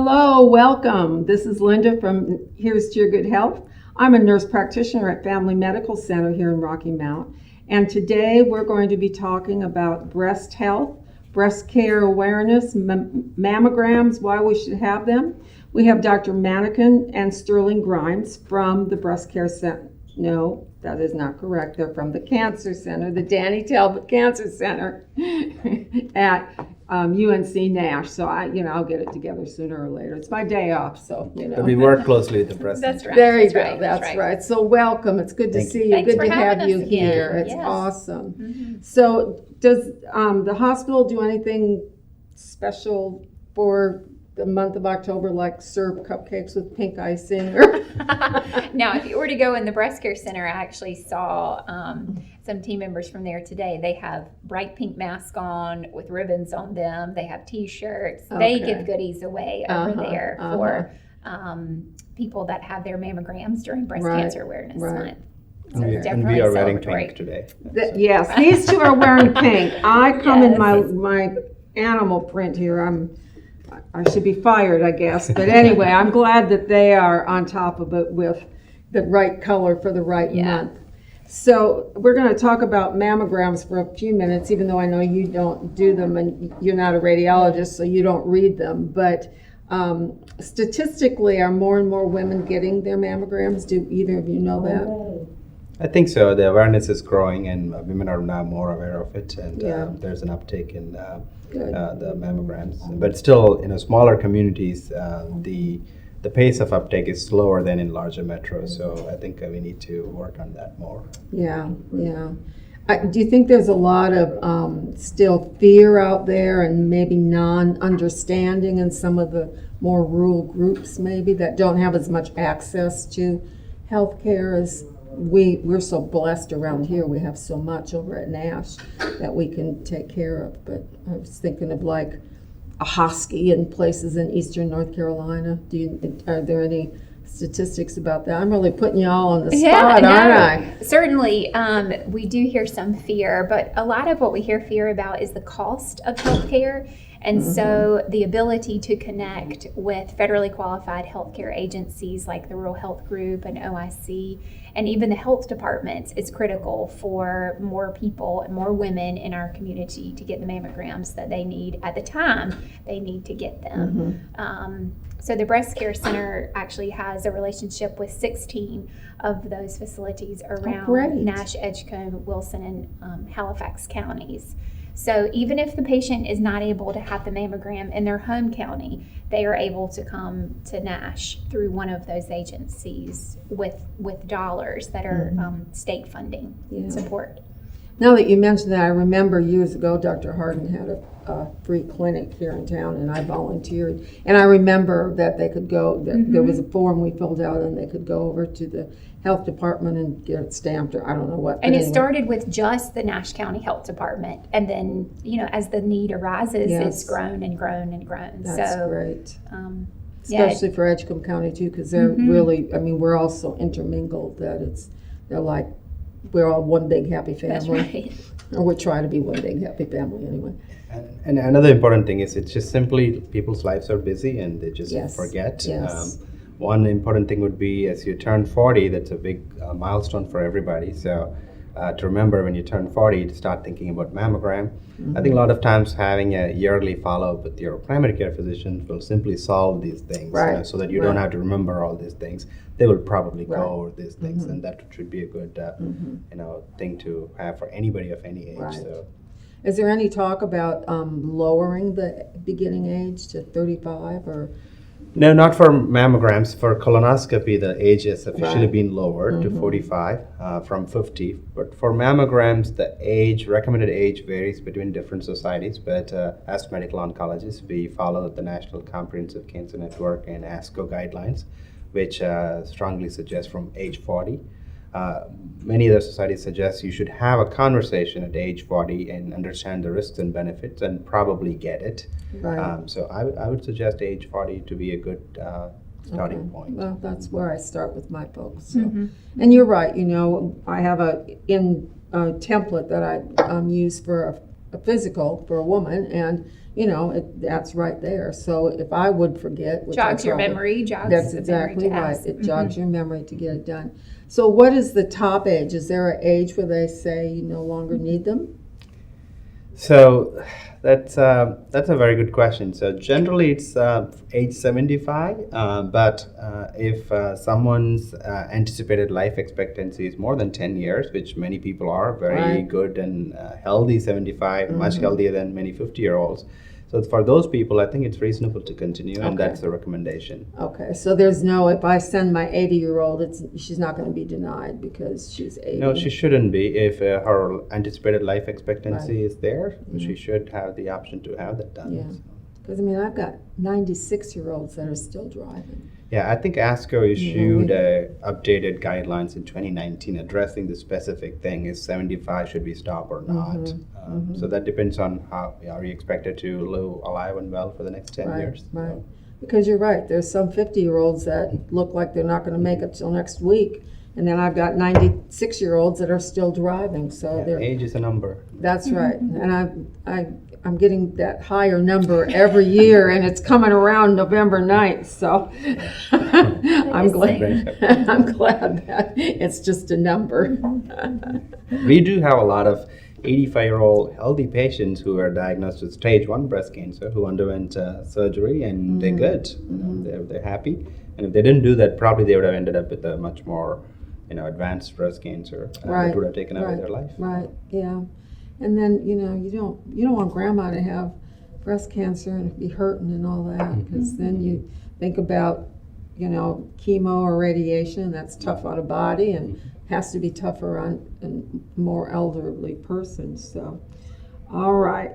Hello, welcome. This is Linda from Here's to Your Good Health. I'm a nurse practitioner at Family Medical Center here in Rocky Mount. And today we're going to be talking about breast health, breast care awareness, mammograms, why we should have them. We have Dr. Manikin and Sterling Grimes from the Breast Care Center. No, that is not correct. They're from the Cancer Center, the Danny Talbot Cancer Center at UNC Nash. So I'll get it together sooner or later. It's my day off, so But we work closely with the breast. That's right. There you that's go. right, That's right. So welcome. It's good to Thank see you. Thanks Good for to have having you us again. here. It's Yes. awesome. Mm-hmm. So does the hospital do anything special for the month of October, like serve cupcakes with pink icing? Or Now, if you were to go in the breast care center, I actually saw some team members from there today. They have bright pink masks on with ribbons on them. They have T-shirts. They Okay. give goodies away over there for people that have their mammograms during Breast Right, Cancer Awareness right. Month. So And we, it's and we definitely are wearing celebratory. pink today. Yes, these two are wearing pink. I come in Yes. my animal print here. I should be fired, I guess. But anyway, I'm glad that they are on top of it with the right color for the right Yeah. month. So we're going to talk about mammograms for a few minutes, even though I know you don't do them and you're not a radiologist, so you don't read them. But statistically, are more and more women getting their mammograms? Do either of you know that? I think so. The awareness is growing, and women are now more aware of it, and Yeah. there's an uptake in Good. the mammograms. But still, in smaller communities, the pace of uptake is slower than in larger metros. So I think we need to work on that more. Yeah, yeah. Do you think there's a lot of still fear out there and maybe non-understanding in some of the more rural groups maybe that don't have as much access to healthcare as we're so blessed around here. We have so much over at Nash that we can take care of. But I was thinking of like a Hosky and places in eastern North Carolina. Are there any statistics about that? I'm really putting you all on the spot, aren't I? Certainly, we do hear some fear, but a lot of what we hear fear about is the cost of healthcare. And so the ability to connect with federally qualified healthcare agencies like the Rural Health Group and OIC, and even the health departments, is critical for more people and more women in our community to get the mammograms that they need at the time they need to get them. So the Breast Care Center actually has a relationship with 16 of those facilities around great. Nash, Edgecombe, Wilson, and Halifax counties. So even if the patient is not able to have the mammogram in their home county, they are able to come to Nash through one of those agencies with dollars that are state funding support. Now that you mentioned that, I remember years ago Dr. Harden had a free clinic here in town, and I volunteered. And I remember that they could go, there was a form we filled out, and they could go over to the health department and get it stamped, or I don't know what. And but it started with just the Nash County Health Department, and then as the need arises, Yes. it's grown and grown and grown. That's so, great. yeah, Especially for Edgecombe County too, because they're really, we're all so intermingled that they're like, we're all one big happy that's family. right. Or we try to be one big happy family anyway. And another important thing is it's just simply people's lives are busy and they just Yes. forget. Yes. One important thing would be as you turn 40, that's a big milestone for everybody. So to remember when you turn 40 to start thinking about mammogram. I think a lot of times having a yearly follow-up with your primary care physician will simply solve these things, Right. so that you don't have to remember all these things. They will probably Right. go over these things, and that should be a good thing to have for anybody of any age. Right. So. Is there any talk about lowering the beginning age to 35 or? No, not for mammograms. For colonoscopy, the age has officially Right. been lowered to 45 from 50. But for mammograms, the recommended age varies between different societies. But as medical oncologists, we follow the National Comprehensive Cancer Network and ASCO guidelines, which strongly suggest from age 40. Many other societies suggest you should have a conversation at age 40 and understand the risks and benefits and probably get it. Right. So I would suggest age 40 to be a good starting point. Well, that's where I start with my folks. So. And you're right. I have a template that I use for a physical for a woman, and that's right there. So if I would forget, which I Jogs your probably- memory, jogs That's the exactly memory to right. ask. It jogs your memory to get it done. So what is the top age? Is there an age where they say you no longer need them? So that's a very good question. So generally it's age 75, but if someone's anticipated life expectancy is more than 10 years, which many people are, very Right. good and healthy 75, much healthier than many 50-year-olds. So for those people, I think it's reasonable to continue, and Okay. that's the recommendation. Okay, so there's no, if I send my 80-year-old, she's not going to be denied because she's 80. No, she shouldn't be. If her anticipated life expectancy is there, she should have the option to have that done. Yeah. Because, I've got 96-year-olds that are still driving. Yeah, I think ASCO issued updated guidelines in 2019 addressing the specific thing: is 75 should we stop or not? So that depends on how are you expected to live alive and well for the next 10 years. Right. Because you're right. There's some 50-year-olds that look like they're not going to make it till next week, and then I've got 96-year-olds that are still driving. So Yeah, they're age is a number. That's right, and I'm getting that higher number every year, and it's coming around November 9th, so I'm glad. I'm glad that it's just a number. We do have a lot of 85-year-old healthy patients who are diagnosed with stage 1 breast cancer who underwent surgery, and they're good. They're happy, and if they didn't do that, probably they would have ended up with a much more advanced breast cancer that would have taken away their life. Right, yeah. And then, you don't want grandma to have breast cancer and be hurting and all that, because then you think about, chemo or radiation, that's tough on a body and has to be tougher on a more elderly person. So, all right.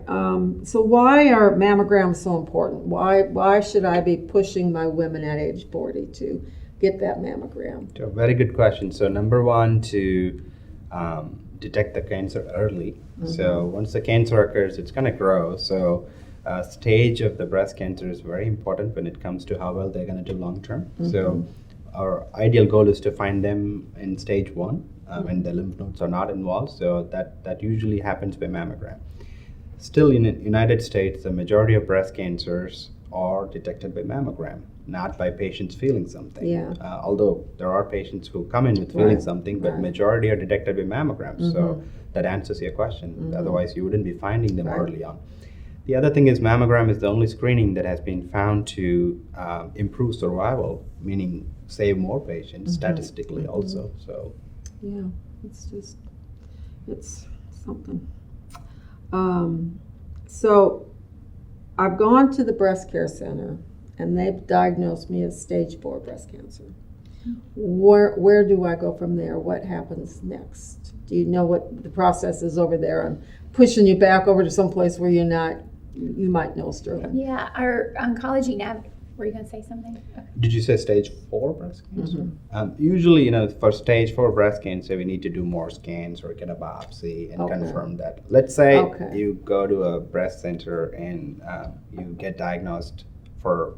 So why are mammograms so important? Why should I be pushing my women at age 40 to get that mammogram? So, very good question. So number one, to detect the cancer early. So once the cancer occurs, it's going to grow. So stage of the breast cancer is very important when it comes to how well they're going to do long term. So our ideal goal is to find them in stage 1 when the lymph nodes are not involved. So that usually happens by mammogram. Still, in the United States, the majority of breast cancers are detected by mammogram, not by patients feeling something. Yeah. Although there are patients who come in with feeling something, but majority are detected by mammograms. So that answers your question. Otherwise, you wouldn't be finding them early on. The other thing is mammogram is the only screening that has been found to improve survival, meaning save more patients statistically also. So Yeah, it's something. So I've gone to the breast care center and they've diagnosed me as stage 4 breast cancer. Where do I go from there? What happens next? Do you know what the process is over there? I'm pushing you back over to someplace where you might know, Sterling. Yeah, our oncology were you going to say something? Okay. did you say stage 4 breast cancer? Usually, for stage 4 breast cancer, we need to do more scans or get a biopsy and confirm that. Let's say you go to a breast center and you get diagnosed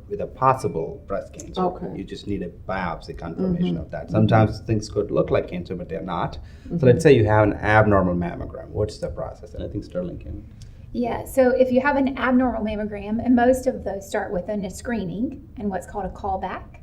with a possible breast cancer. You just need a biopsy confirmation of that. Sometimes things could look like cancer, but they're not. So let's say you have an abnormal mammogram. What's the process? And I think Sterling can. Yeah, so if you have an abnormal mammogram, and most of those start with a screening and what's called a callback.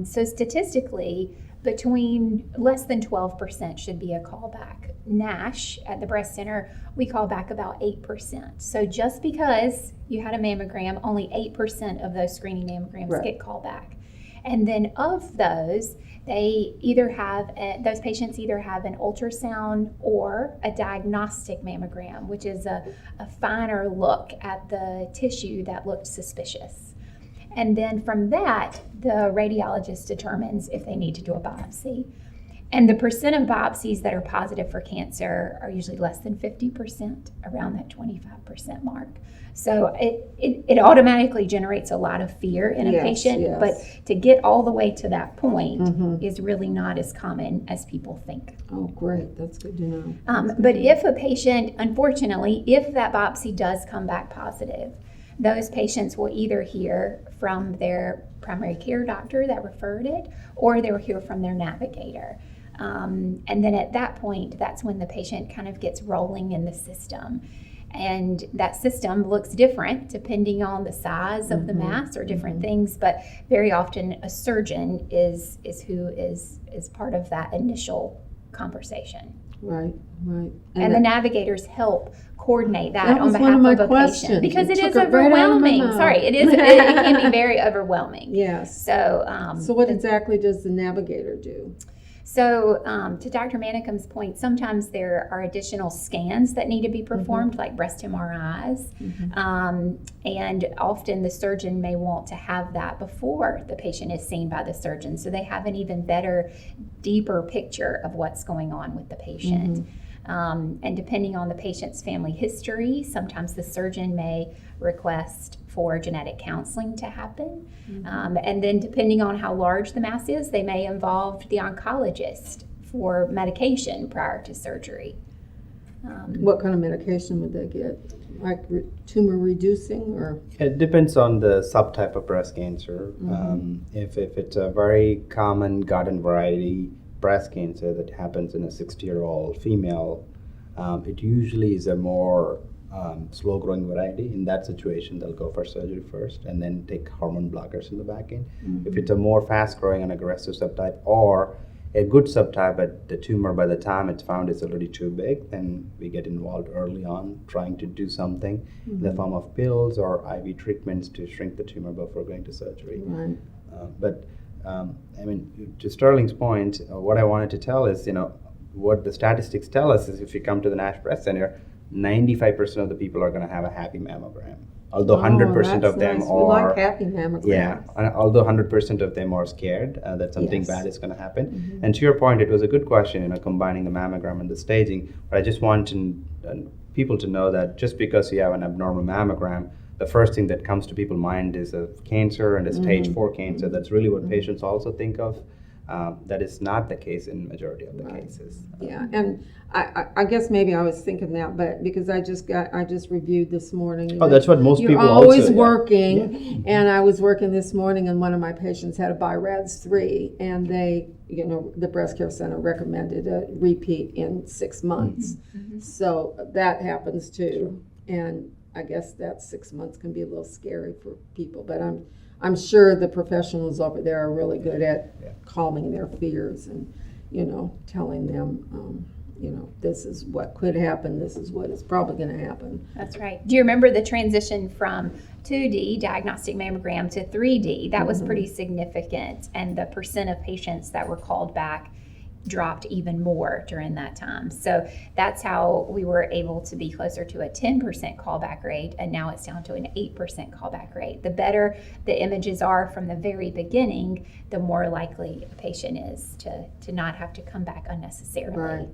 So statistically, between less than 12% should be a callback. NASH at the breast center, we call back about 8%. So just because you had a mammogram, only 8% of those screening mammograms get called back. And then of those, those patients either have an ultrasound or a diagnostic mammogram, which is a finer look at the tissue that looked suspicious. And then from that, the radiologist determines if they need to do a biopsy. And the percent of biopsies that are positive for cancer are usually less than 50%, around that 25% mark. So it automatically generates a lot of fear in a patient, but to get all the way to that point is really not as common as people think. Oh, great. That's good to know. But if a patient, unfortunately, if that biopsy does come back positive, those patients will either hear from their primary care doctor that referred it, or they'll hear from their navigator. And then at that point, that's when the patient kind of gets rolling in the system. And that system looks different depending on the size of the mass or different things, but very often a surgeon is who is part of that initial conversation. Right. And the navigators help coordinate that on was behalf one of my of a questions. patient because You it took is it right out of my overwhelming. mouth. Sorry, it can be very overwhelming. Yes. So what exactly does the navigator do? So, to Dr. Manicom's point, sometimes there are additional scans that need to be performed, like breast MRIs, and often the surgeon may want to have that before the patient is seen by the surgeon, so they have an even better, deeper picture of what's going on with the patient. And depending on the patient's family history, sometimes the surgeon may request for genetic counseling to happen. And then depending on how large the mass is, they may involve the oncologist for medication prior to surgery. What kind of medication would they get? Like tumor reducing or? It depends on the subtype of breast cancer. If it's a very common garden variety breast cancer that happens in a 60-year-old female, it usually is a more slow-growing variety. In that situation, they'll go for surgery first and then take hormone blockers in the back end. If it's a more fast-growing and aggressive subtype or a good subtype, but the tumor by the time it's found is already too big, then we get involved early on trying to do something in the form of pills or IV treatments to shrink the tumor before going to surgery. Right. To Sterling's point, what I wanted to tell is, what the statistics tell us is if you come to the Nash Breast Center, 95% of the people are going to have a happy mammogram. Although 100% of them nice. are, We like happy mammograms. yeah, although 100% of them are scared that something Yes. bad is going to happen. And to your point, it was a good question, combining the mammogram and the staging. But I just want people to know that just because you have an abnormal mammogram, the first thing that comes to people's mind is a cancer and a stage 4 cancer. That's really what patients also think of. That is not the case in majority of the cases. Yeah, and I guess maybe I was thinking that, but because I just reviewed this morning. Oh, that's what most You're people always also, yeah. working, and I was working this morning, and one of my patients had a BI-RADS 3, and they, the breast care center recommended a repeat in 6 months. So that happens too, and I guess that 6 months can be a little scary for people, but I'm sure the professionals over there are really good at calming their fears and, telling them, this is what could happen, this is what is probably going to happen. That's right. Do you remember the transition from 2D diagnostic mammogram to 3D? That was pretty significant, and the percent of patients that were called back dropped even more during that time. So that's how we were able to be closer to a 10% callback rate, and now it's down to an 8% callback rate. The better the images are from the very beginning, the more likely a patient is to not have to come back unnecessarily. Right.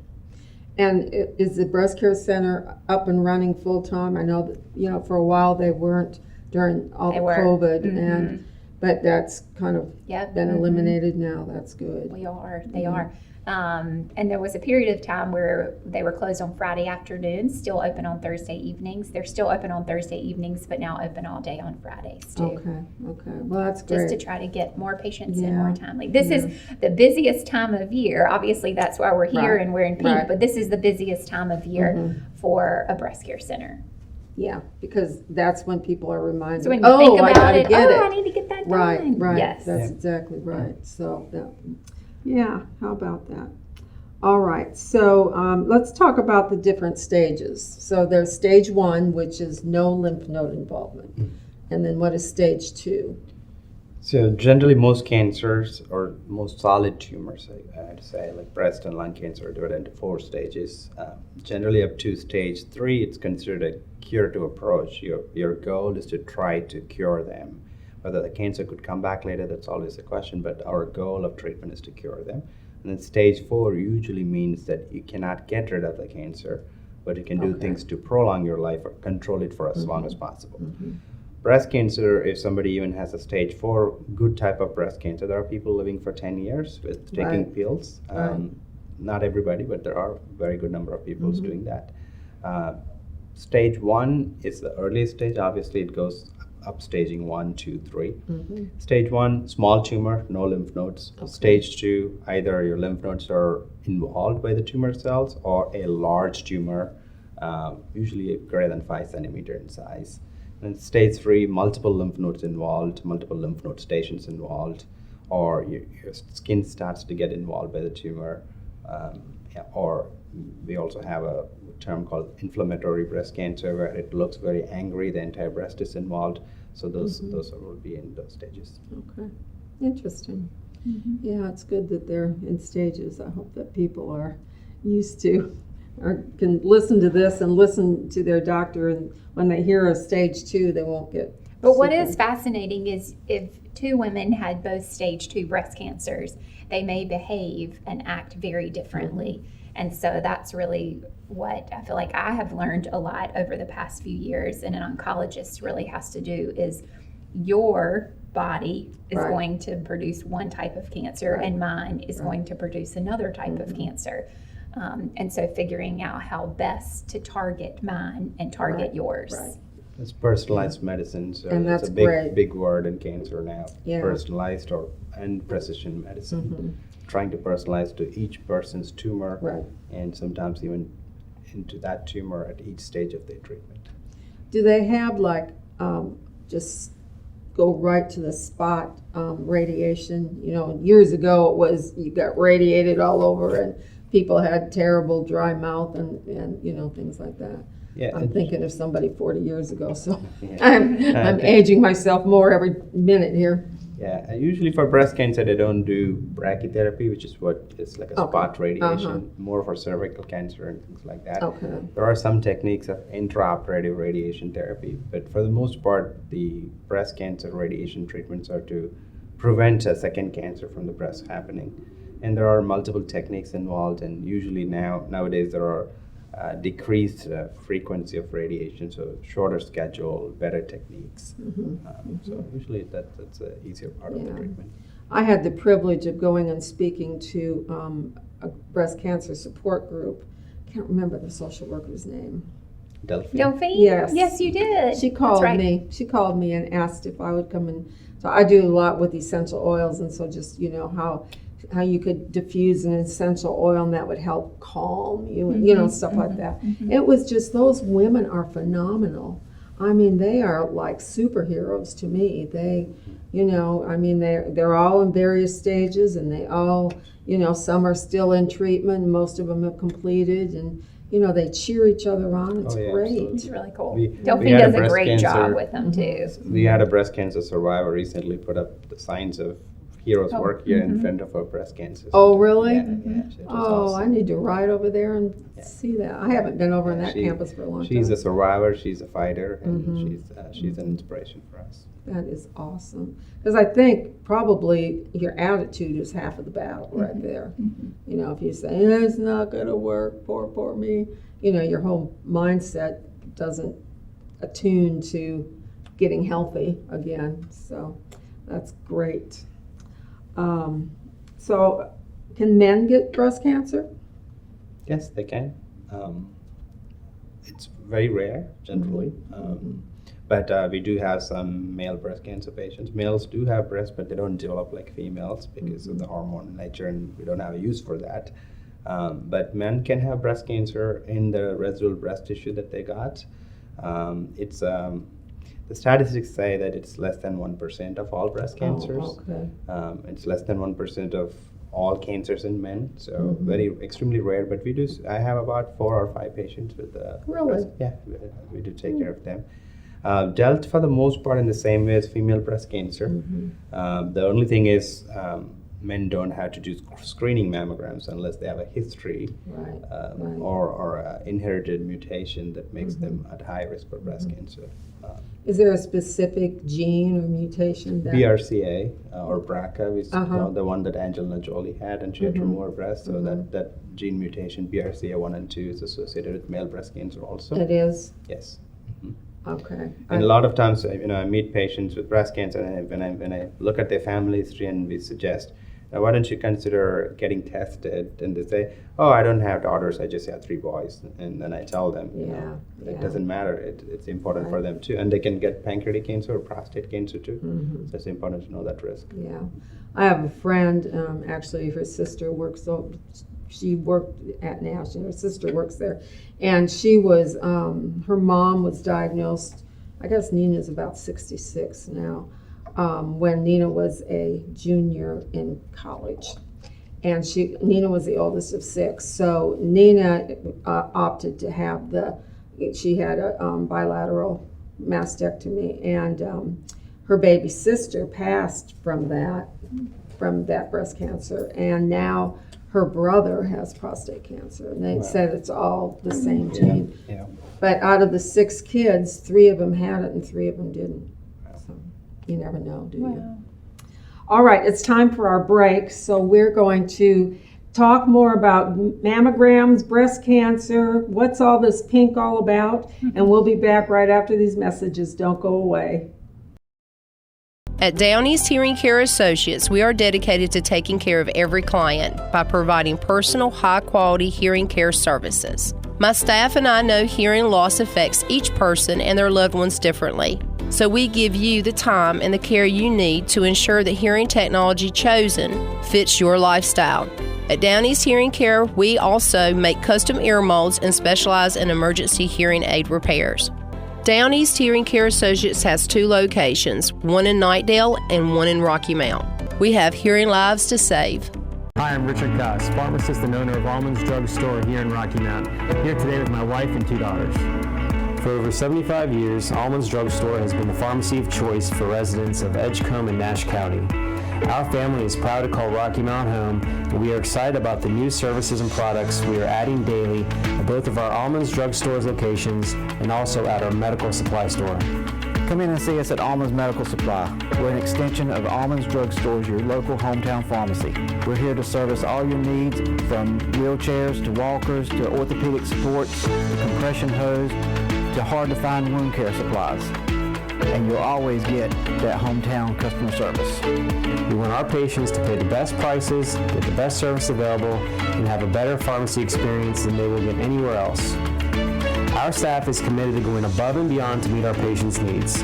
And is the breast care center up and running full time? I know that, for a while they weren't during all the COVID, but that's kind of been eliminated now. That's good. They are. And there was a period of time where they were closed on Friday afternoons, still open on Thursday evenings. They're still open on Thursday evenings, but now open all day on Fridays too. Okay. Well, that's great. Just to try to get more patients in more timely. This is the busiest time of year. Obviously, that's why we're here and we're in pink, but this is the busiest time of year for a breast care center. Yeah, because that's when people are reminded, So when you think I about gotta it, get it. I need to get that done. Right. Yes. That's exactly right. So, yeah, how about that? All right, so let's talk about the different stages. So there's stage 1, which is no lymph node involvement. And then what is stage 2? So generally most cancers or most solid tumors, I'd say, like breast and lung cancer are divided into 4 stages. Generally up to stage 3, it's considered a curative approach. Your goal is to try to cure them. Whether the cancer could come back later, that's always a question, but our goal of treatment is to cure them. And then stage 4 usually means that you cannot get rid of the cancer, but you can do things to prolong your life or control it for as long as possible. Breast cancer, if somebody even has a stage 4 good type of breast cancer, there are people living for 10 years with taking pills. Not everybody, but there are a very good number of people who's doing that. Stage 1 is the earliest stage. Obviously, it goes up staging 1, 2, 3. Stage 1, small tumor, no lymph nodes. Stage 2, either your lymph nodes are involved by the tumor cells or a large tumor usually greater than 5 centimeter in size. And stage 3, multiple lymph nodes involved, multiple lymph node stations involved, or your skin starts to get involved by the tumor, or we also have a term called inflammatory breast cancer where it looks very angry, the entire breast is involved. So those will be in those stages. Okay, interesting. Yeah, it's good that they're in stages. I hope that people are used to or can listen to this and listen to their doctor, and when they hear a stage 2, they won't get But what super- is fascinating is if 2 women had both stage 2 breast cancers, they may behave and act very differently. And so that's really what I feel like I have learned a lot over the past few years, and an oncologist really has to do is your body is Right. going to produce one type of cancer, Right. and mine is going to produce another type of cancer. And so figuring out how best to target mine and target Right. yours. Right. It's personalized medicine, so And it's that's a big, great. big word in cancer now. Yeah. Personalized and precision medicine. Trying to personalize to each person's tumor, Right. and sometimes even into that tumor at each stage of their treatment. Do they have like just go right to the spot radiation? You know, years ago it was you got radiated all over and people had terrible dry mouth and you know, things like that. Yeah, I'm thinking of somebody 40 years ago, so Yeah. I'm aging myself more every minute here. Yeah, usually for breast cancer, they don't do brachytherapy, which is what is like a Okay. spot radiation, Uh-huh. more for cervical cancer and things like that. Okay. There are some techniques of intraoperative radiation therapy, but for the most part, the breast cancer radiation treatments are to prevent a second cancer from the breast happening. And there are multiple techniques involved, and usually nowadays there are decreased frequency of radiation, so shorter schedule, better techniques. So usually that's an easier part of the Yeah. treatment. I had the privilege of going and speaking to a breast cancer support group. Can't remember the social worker's name. Delphine? Delphine? Yes. Yes, you did. She That's called right. me. She called me and asked if I would come in. So I do a lot with essential oils, and so just how you could diffuse an essential oil and that would help calm you, and stuff like that. It was just those women are phenomenal. I mean, they are like superheroes to me. They, they're all in various stages, and they all, some are still in treatment. Most of them have completed, and they cheer each other on. It's Oh, yeah, great. absolutely. It's really cool. We Delphine had a does a breast great job cancer- with them too. We had a breast cancer survivor recently put up the signs of heroes Oh, work here in front of her breast cancer. Oh, center. really? Yeah, yeah, it was Oh, I awesome. need to ride over there and Yeah. see that. I haven't been over on Yeah, that she- campus for a long She's time. a survivor, she's a fighter, and Mhm. she's an inspiration for us. That is awesome. Because I think probably your attitude is half of the battle right there. If you say, it's not going to work, poor me, your whole mindset doesn't attune to getting healthy again. So that's great. So can men get breast cancer? Yes, they can. It's very rare, generally. But we do have some male breast cancer patients. Males do have breasts, but they don't develop like females because of the hormone nature, and we don't have a use for that. But men can have breast cancer in the residual breast tissue that they got. The statistics say that it's less than 1% of all breast cancers. Oh, okay. It's less than 1% of all cancers in men, so very extremely rare. But I have about 4 or 5 patients with Really? yeah, we do take care of them. Dealt for the most part in the same way as female breast cancer. The only thing is men don't have to do screening mammograms unless they have a history Right. or a inherited mutation that makes them at high risk for breast cancer. Is there a specific gene or mutation that? BRCA or BRCA is Uh-huh. the one that Angelina Jolie had, and she had to remove her breast. So that gene mutation, BRCA1 and 2, is associated with male breast cancer also. It is? Yes. Okay. And a lot of times, I meet patients with breast cancer, and when I look at their family history and we suggest, now why don't you consider getting tested? And they say, oh, I don't have daughters, I just have 3 boys. And then I tell them, Yeah, it yeah. doesn't matter. It's important for them too. And they can get pancreatic cancer or prostate cancer too. So it's important to know that risk. Yeah. I have a friend, actually, her sister works she worked at Nash, and her sister works there. And she was, her mom was diagnosed, I guess Nina's about 66 now, when Nina was a junior in college. And Nina was the oldest of 6. So Nina opted to have she had a bilateral mastectomy, and her baby sister passed from that breast cancer, and now her brother has prostate cancer, and they said it's all the same gene. Yeah. But out of the 6 kids, 3 of them had it and 3 of them didn't. So you never know, do you? All right, it's time for our break. So we're going to talk more about mammograms, breast cancer, what's all this pink all about, and we'll be back right after these messages. Don't go away. At Down East Hearing Care Associates, we are dedicated to taking care of every client by providing personal, high-quality hearing care services. My staff and I know hearing loss affects each person and their loved ones differently, so we give you the time and the care you need to ensure the hearing technology chosen fits your lifestyle. At Down East Hearing Care, we also make custom ear molds and specialize in emergency hearing aid repairs. Down East Hearing Care Associates has 2 locations, one in Knightdale and one in Rocky Mount. We have hearing lives to save. Hi, I'm Richard Koss, pharmacist and owner of Almonds Drug Store here in Rocky Mount. Here today with my wife and 2 daughters. For over 75 years, Almonds Drug Store has been the pharmacy of choice for residents of Edgecombe and Nash County. Our family is proud to call Rocky Mount home, and we are excited about the new services and products we are adding daily at both of our Almonds Drug Store's locations and also at our medical supply store. Come in and see us at Almonds Medical Supply. We're an extension of Almonds Drug Stores, your local hometown pharmacy. We're here to service all your needs, from wheelchairs to walkers to orthopedic supports to compression hose to hard-to-find wound care supplies. And you'll always get that hometown customer service. We want our patients to pay the best prices, get the best service available, and have a better pharmacy experience than they will get anywhere else. Our staff is committed to going above and beyond to meet our patients' needs.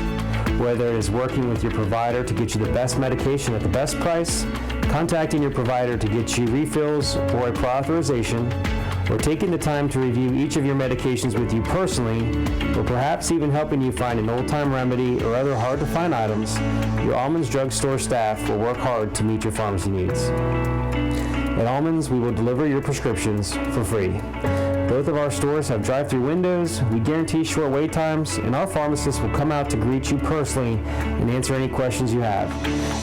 Whether it is working with your provider to get you the best medication at the best price, contacting your provider to get you refills or a prior authorization, or taking the time to review each of your medications with you personally, or perhaps even helping you find an old-time remedy or other hard-to-find items, your Almonds Drug Store staff will work hard to meet your pharmacy needs. At Almonds, we will deliver your prescriptions for free. Both of our stores have drive-through windows, we guarantee short wait times, and our pharmacists will come out to greet you personally and answer any questions you have.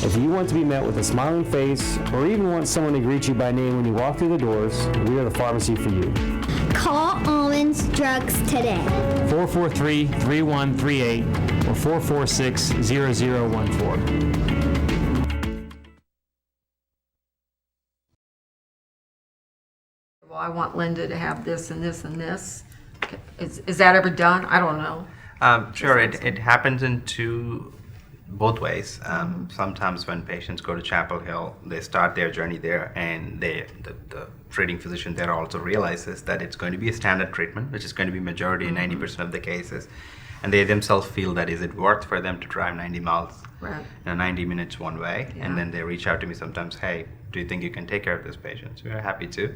If you want to be met with a smiling face, or even want someone to greet you by name when you walk through the doors, we are the pharmacy for you. Call Almonds Drugs today. 443-3138 or 446-0014. Well, I want Linda to have this and this and this. Is that ever done? I don't know. Sure, it happens in both ways. Sometimes when patients go to Chapel Hill, they start their journey there, and the treating physician there also realizes that it's going to be a standard treatment, which is going to be majority, 90% of the cases. And they themselves feel that is it worth for them to drive 90 miles, Right. 90 minutes one way, Yeah. and then they reach out to me sometimes, hey, do you think you can take care of this patient? So we're happy to.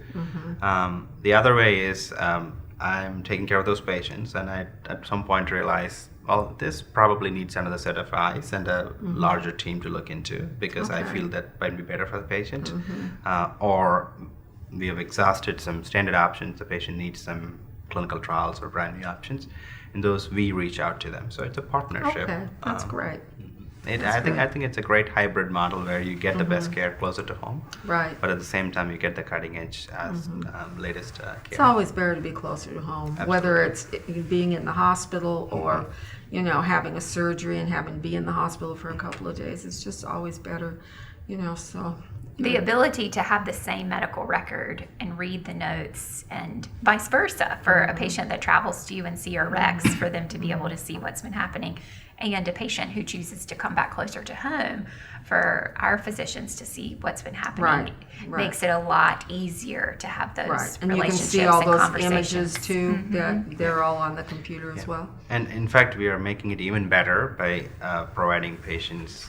The other way is I'm taking care of those patients, and I at some point realize, well, this probably needs another set of eyes and a larger team to look into, because I feel that might be better for the patient. Or we have exhausted some standard options, the patient needs some clinical trials or brand new options, and those we reach out to them. So it's a partnership. Okay, that's great. I think it's a great hybrid model where you get the best care closer to home, Right. but at the same time you get the cutting edge latest care. It's always better to be closer to home, whether it's being in the hospital or, having a surgery and having to be in the hospital for a couple of days. It's just always better, so. The ability to have the same medical record and read the notes and vice versa for a patient that travels to UNC or Rex, for them to be able to see what's been happening, and a patient who chooses to come back closer to home, for our physicians to see what's been happening, Right. makes it a lot easier to have those Right, and you can relationships see all and those conversations. images too, that they're all on the computer as well. And in fact, we are making it even better by providing patients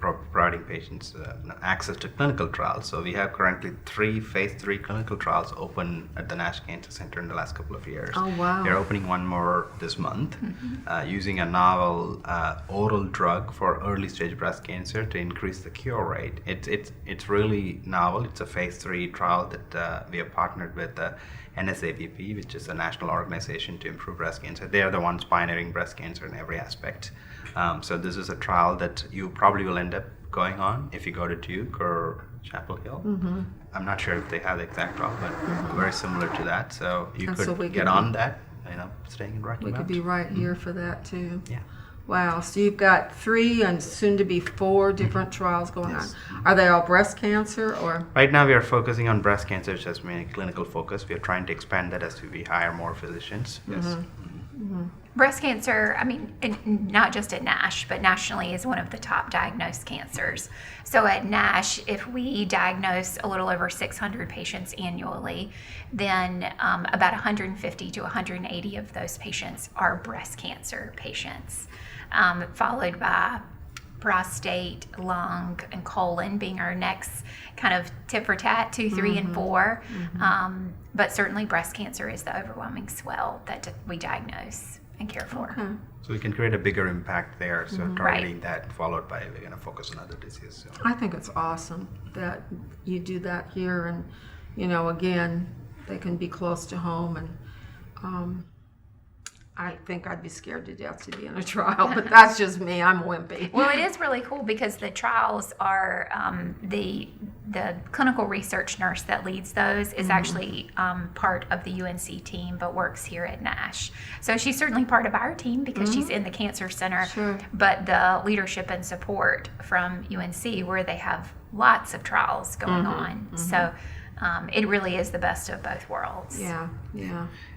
providing patients access to clinical trials. So we have currently 3 phase 3 clinical trials open at the Nash Cancer Center in the last couple of years. Oh, wow. We're opening one more this month using a novel oral drug for early stage breast cancer to increase the cure rate. It's really novel. It's a phase 3 trial that we have partnered with NSABP, which is a national organization to improve breast cancer. They are the ones pioneering breast cancer in every aspect. So this is a trial that you probably will end up going on if you go to Duke or Chapel Hill. I'm not sure if they have the exact trial, but very similar to that. So you And could so we get could on that, staying in Rocky We Mount. could be right here for that too. Yeah. Wow, so you've got 3 and soon to be 4 different trials going on. Are they all breast cancer or? Right now we are focusing on breast cancer, which has been a clinical focus. We are trying to expand that as we hire more physicians. Yes. Breast cancer, I mean, not just at NASH, but nationally is one of the top diagnosed cancers. So at NASH, if we diagnose a little over 600 patients annually, then about 150 to 180 of those patients are breast cancer patients, followed by prostate, lung, and colon being our next kind of tit for tat, 2, 3, and 4. But certainly breast cancer is the overwhelming swell that we diagnose and care for. Okay. So we can create a bigger impact there. So targeting that, followed by we're going to focus on other diseases. So. I think it's awesome that you do that here, and again, they can be close to home, and I think I'd be scared to death to be in a trial, but that's just me. I'm wimpy. Well, it is really cool because the trials are the clinical research nurse that leads those is actually part of the UNC team, but works here at NASH. So she's certainly part of our team because she's in the cancer center. Sure. But the leadership and support from UNC, where they have lots of trials going on, so it really is the best of both worlds. Yeah.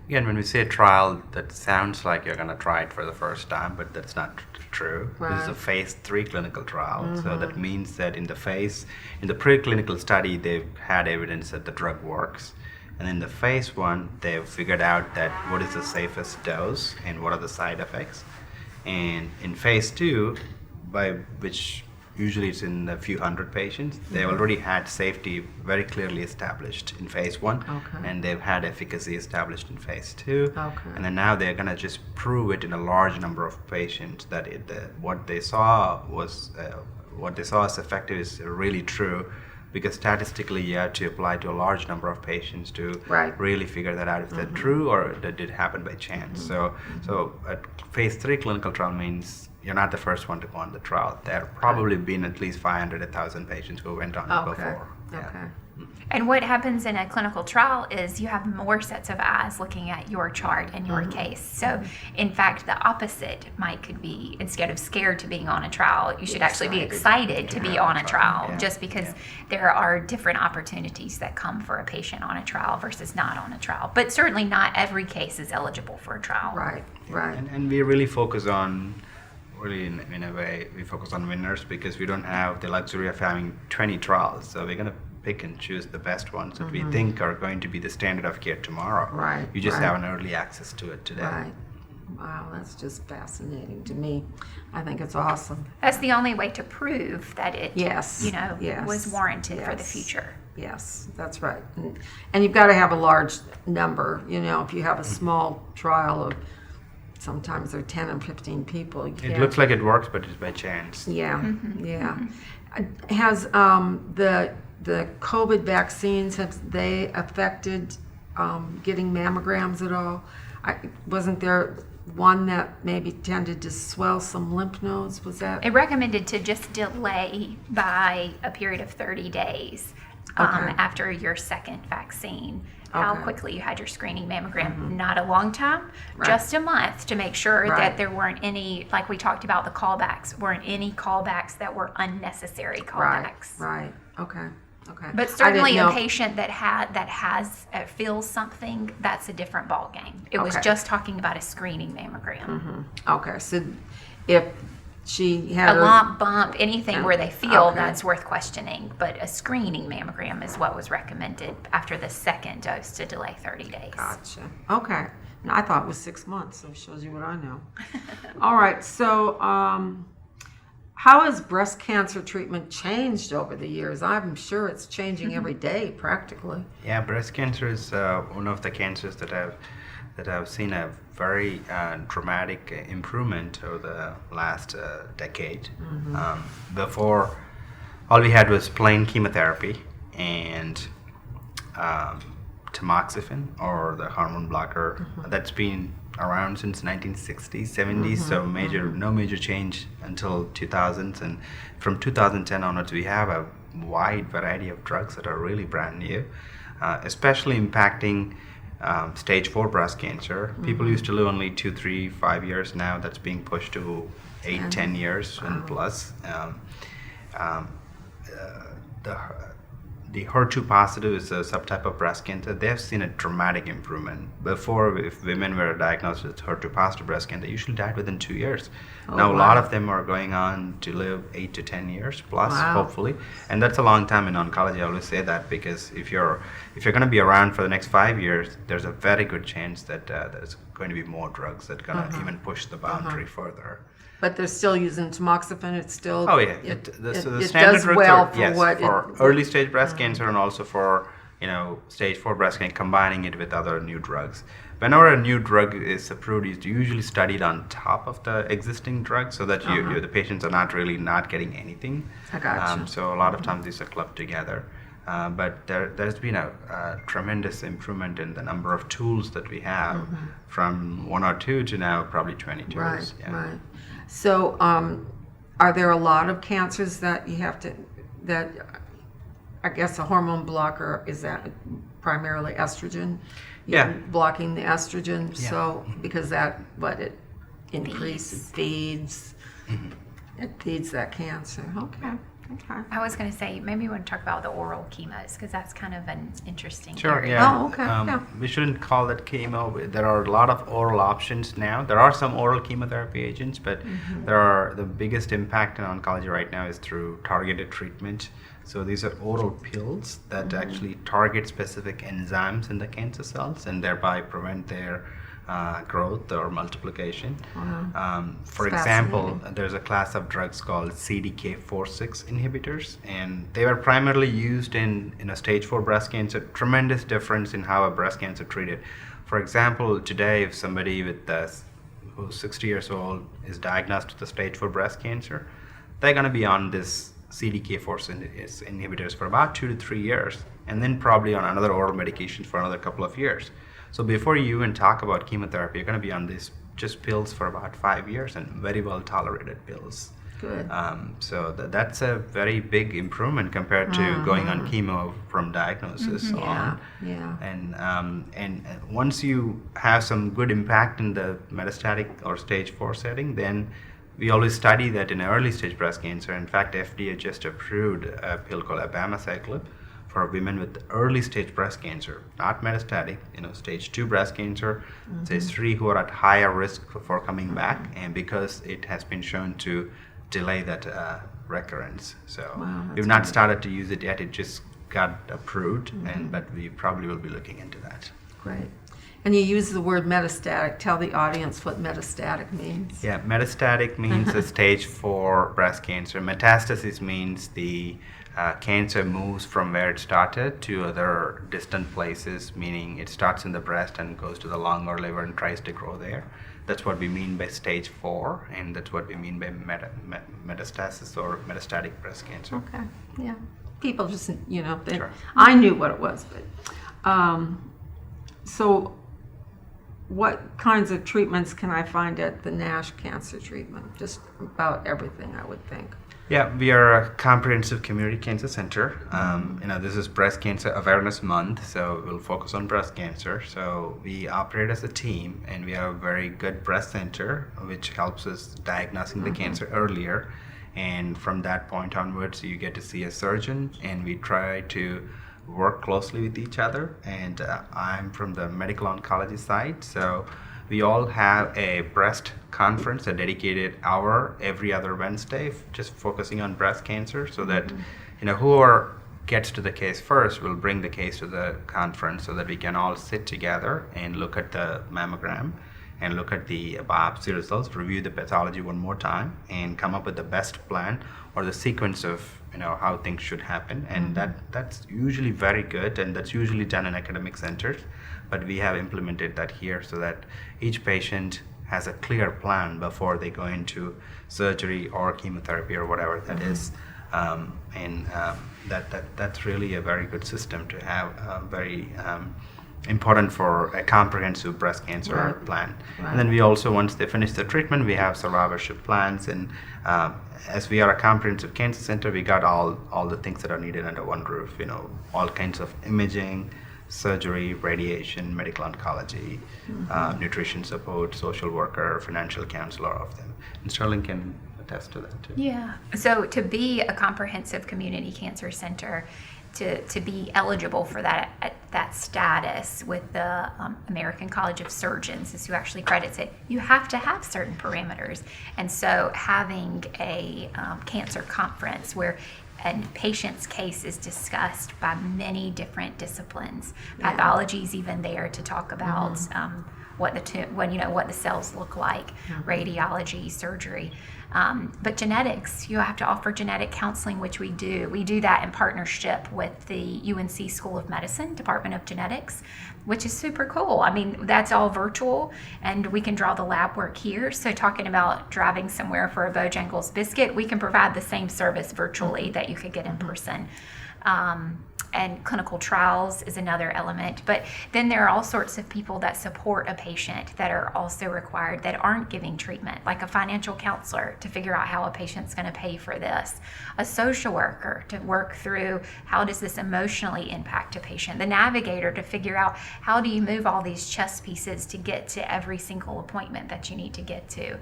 Again, when we say trial, that sounds like you're going to try it for the first time, but that's not true. This is a phase 3 clinical trial. So that means that in the preclinical study, they've had evidence that the drug works. And in the phase 1, they've figured out that what is the safest dose and what are the side effects. And in phase 2, by which usually it's in a few hundred patients, they've already had safety very clearly established in phase 1, and they've had efficacy established in phase 2. And then now they're going to just prove it in a large number of patients that what they saw as effective is really true, because statistically you have to apply to a large number of patients to really figure that out if they're true or that did happen by chance. So a phase 3 clinical trial means you're not the first one to go on the trial. There have probably been at least 500, 1,000 patients who went on it before. Okay. And what happens in a clinical trial is you have more sets of eyes looking at your chart and your case. So in fact, the opposite could be, instead of scared to being on a trial, you should actually be excited to be on a trial, just because there are different opportunities that come for a patient on a trial versus not on a trial. But certainly not every case is eligible for a trial. Right. And we really focus on, in a way, we focus on winners because we don't have the luxury of having 20 trials. So we're going to pick and choose the best ones that we think are going to be the standard of care tomorrow. Right. You just have an early access to it today. Right. Wow, that's just fascinating to me. I think it's awesome. That's the only way to prove that it, Yes. was warranted for the future. Yes, that's right. And you've got to have a large number. If you have a small trial of, sometimes there are 10 and 15 people. It looks like it works, but it's by chance. Yeah. Has the COVID vaccines, have they affected getting mammograms at all? Wasn't there one that maybe tended to swell some lymph nodes? Was that? It recommended to just delay by a period of 30 days after your second vaccine. How quickly you had your screening mammogram. Not a long time, just a month, to make sure that there weren't any, like we talked about the callbacks, weren't any callbacks that were unnecessary callbacks. Right. Okay. But certainly a patient that feels something, that's a different ballgame. It was just talking about a screening mammogram. Okay, so if she had a lump, bump, anything where they feel, that's worth questioning. But a screening mammogram is what was recommended after the second dose to delay 30 days. Gotcha. Okay. Now, I thought it was 6 months, so it shows you what I know. All right, so How has breast cancer treatment changed over the years? I'm sure it's changing every day, practically. Yeah, breast cancer is one of the cancers that I've seen a very dramatic improvement over the last decade. Before, all we had was plain chemotherapy and tamoxifen, or the hormone blocker. That's been around since 1960s, 70s, so no major change until 2000s. And from 2010 onwards, we have a wide variety of drugs that are really brand new, especially impacting stage 4 breast cancer. People used to live only 2, 3, 5 years. Now that's being pushed to 8, 10 years and plus. The HER2 positive is a subtype of breast cancer. They have seen a dramatic improvement. Before, if women were diagnosed with HER2 positive breast cancer, they usually died within 2 years. Now, a lot of them are going on to live 8 to 10 years plus, hopefully. And that's a long time in oncology. I always say that, because if you're going to be around for the next 5 years, there's a very good chance that there's going to be more drugs that are going to even push the boundary further. But they're still using tamoxifen. It's still The standard does drugs well are, for early stage breast cancer, and also for stage 4 breast cancer, combining it with other new drugs. Whenever a new drug is approved, it's usually studied on top of the existing drug, so that the patients are not getting anything. I got you. So a lot of times these are clubbed together. But there's been a tremendous improvement in the number of tools that we have, from 1 or 2 to now probably 20 tools. Right. So, are there a lot of cancers that you have to, that I guess a hormone blocker, is that primarily estrogen? Blocking the estrogen, so because it feeds that cancer. Okay. I was going to say, maybe you want to talk about the oral chemos, because that's kind of an interesting Sure, area. yeah. Oh, okay. We shouldn't call that chemo. There are a lot of oral options now. There are some oral chemotherapy agents, but the biggest impact in oncology right now is through targeted treatment. So these are oral pills that actually target specific enzymes in the cancer cells, and thereby prevent their growth or multiplication. For example, there's a class of drugs called CDK4/6 inhibitors, and they were primarily used in stage 4 breast cancer. Tremendous difference in how a breast cancer treated. For example, today, if somebody who's 60 years old is diagnosed with a stage 4 breast cancer, they're going to be on this CDK4/6 inhibitors for about 2 to 3 years, and then probably on another oral medication for another couple of years. So before you even talk about chemotherapy, you're going to be on these just pills for about 5 years, and very well tolerated pills. Good. So that's a very big improvement compared to going on chemo from diagnosis on. And once you have some good impact in the metastatic or stage 4 setting, then we always study that in early stage breast cancer. In fact, FDA just approved a pill called abemaciclib for women with early stage breast cancer, not metastatic, stage 2 breast cancer, stage 3, who are at higher risk for coming back, and because it has been shown to delay that recurrence. So we've not started to use it yet. It just got approved, but we probably will be looking into that. Great. And you use the word metastatic. Tell the audience what metastatic means. Yeah, metastatic means a stage 4 breast cancer. Metastasis means the cancer moves from where it started to other distant places, meaning it starts in the breast and goes to the lung or liver and tries to grow there. That's what we mean by stage 4, and that's what we mean by metastasis or metastatic breast cancer. Okay, yeah. People just, Sure. I knew what it was, but so what kinds of treatments can I find at the Nash Cancer Treatment? Just about everything, I would think. Yeah, we are a comprehensive community cancer center. This is Breast Cancer Awareness Month, so we'll focus on breast cancer. So we operate as a team, and we have a very good breast center, which helps us diagnosing the cancer earlier. And from that point onwards, you get to see a surgeon, and we try to work closely with each other. And I'm from the medical oncology side, so we all have a breast conference, a dedicated hour every other Wednesday, just focusing on breast cancer, so that whoever gets to the case first will bring the case to the conference, so that we can all sit together and look at the mammogram and look at the biopsy results, review the pathology one more time, and come up with the best plan or the sequence of how things should happen. And that's usually very good, and that's usually done in academic centers. But we have implemented that here so that each patient has a clear plan before they go into surgery or chemotherapy or whatever that is. That's really a very good system to have, very important for a comprehensive breast cancer plan. And then we also, once they finish the treatment, we have survivorship plans. And as we are a comprehensive cancer center, we got all the things that are needed under one roof, all kinds of imaging, surgery, radiation, medical oncology, nutrition support, social worker, financial counselor, of them. And Sterling can attest to that too. Yeah. So to be a comprehensive community cancer center, to be eligible for that status with the American College of Surgeons, is who actually credits it, you have to have certain parameters. And so having a cancer conference where a patient's case is discussed by many different disciplines, pathology's even there to talk about what the cells look like, radiology, surgery. But genetics, you have to offer genetic counseling, which we do. We do that in partnership with the UNC School of Medicine, Department of Genetics, which is super cool. I mean, that's all virtual, and we can draw the lab work here. So talking about driving somewhere for a Bojangles biscuit, we can provide the same service virtually that you could get in person. And clinical trials is another element. But then there are all sorts of people that support a patient that are also required that aren't giving treatment, like a financial counselor to figure out how a patient's going to pay for this, a social worker to work through how does this emotionally impact a patient, the navigator to figure out how do you move all these chess pieces to get to every single appointment that you need to get to.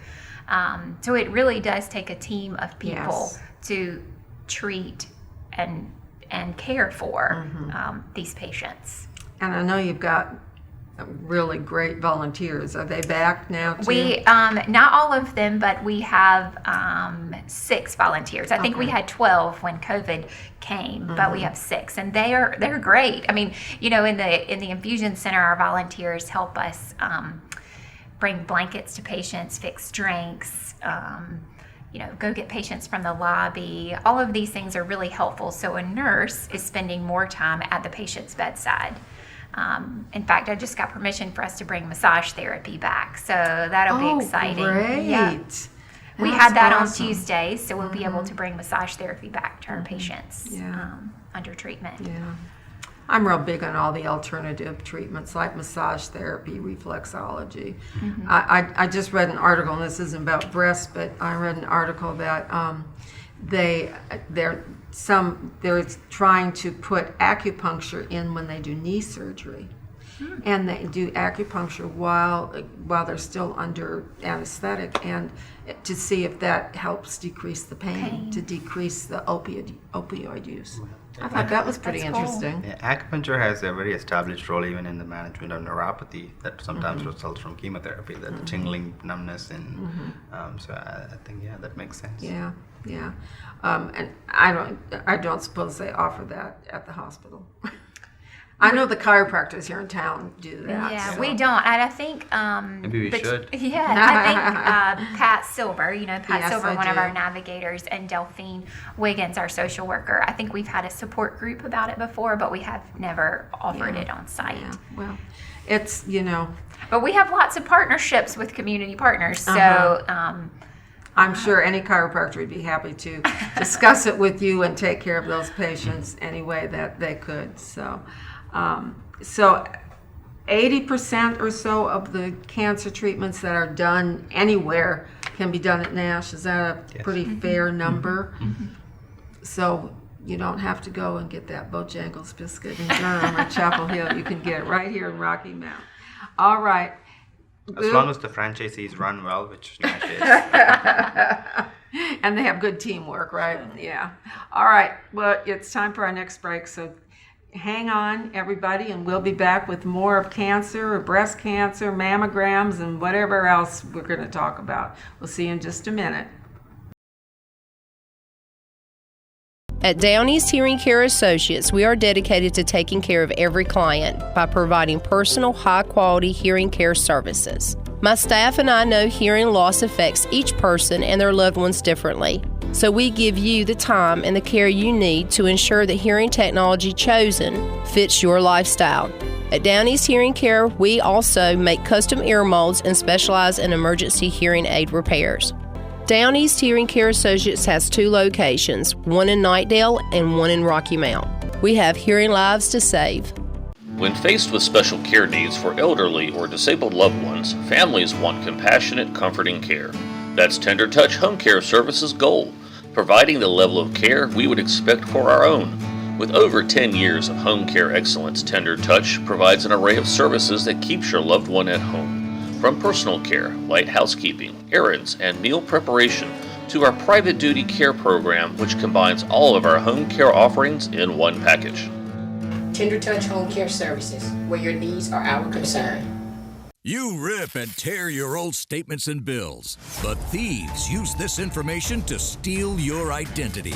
So it really does take a team of people to treat and care for these patients. And I know you've got really great volunteers. Are they back now too? We not all of them, but we have 6 volunteers. I think we had 12 when COVID came, but we have 6, and they're great. I mean, in the infusion center, our volunteers help us bring blankets to patients, fix drinks. Go get patients from the lobby. All of these things are really helpful. So a nurse is spending more time at the patient's bedside. In fact, I just got permission for us to bring massage therapy back. So that'll be exciting. Great. Yeah. We had that on Tuesdays, so we'll be able to bring massage therapy back to our patients under treatment. Yeah. I'm real big on all the alternative treatments like massage therapy, reflexology. I just read an article, and this isn't about breasts, but I read an article that they're trying to put acupuncture in when they do knee surgery. And they do acupuncture while they're still under anesthetic, and to see if that helps decrease the pain. To decrease the opioid use. I thought that was pretty interesting. Yeah, acupuncture has a very established role even in the management of neuropathy that sometimes results from chemotherapy, the tingling, numbness, and so I think that makes sense. Yeah. And I don't suppose they offer that at the hospital. I know the chiropractors here in town do that. Yeah, we don't. And I think maybe we should. Yeah, I think Pat Silver, Yes, Silver, I one of do. our navigators, and Delphine Wiggins, our social worker. I think we've had a support group about it before, but we have never offered it on site. Yeah. Well, it's But we have lots of partnerships with community partners, so. I'm sure any chiropractor would be happy to discuss it with you and take care of those patients any way that they could. So 80% or so of the cancer treatments that are done anywhere can be done at Nash. Is that a pretty fair number? So you don't have to go and get that Bojangles biscuit in Durham or Chapel Hill. You can get it right here in Rocky Mount. All right. As long as the franchisees run well, which Nash is. And they have good teamwork, right? Yeah. All right. Well, it's time for our next break. So hang on, everybody, and we'll be back with more of cancer, or breast cancer, mammograms, and whatever else we're going to talk about. We'll see you in just a minute. At Down East Hearing Care Associates, we are dedicated to taking care of every client by providing personal, high-quality hearing care services. My staff and I know hearing loss affects each person and their loved ones differently. So we give you the time and the care you need to ensure the hearing technology chosen fits your lifestyle. At Downey's Hearing Care, we also make custom ear molds and specialize in emergency hearing aid repairs. Downey's Hearing Care Associates has 2 locations, one in Knightdale and one in Rocky Mount. We have hearing lives to save. When faced with special care needs for elderly or disabled loved ones, families want compassionate, comforting care. That's Tender Touch Home Care Services' goal, providing the level of care we would expect for our own. With over 10 years of home care excellence, Tender Touch provides an array of services that keeps your loved one at home. From personal care, light housekeeping, errands, and meal preparation, to our private duty care program, which combines all of our home care offerings in one package. Tender Touch Home Care Services, where your needs are our concern. You rip and tear your old statements and bills, but thieves use this information to steal your identity.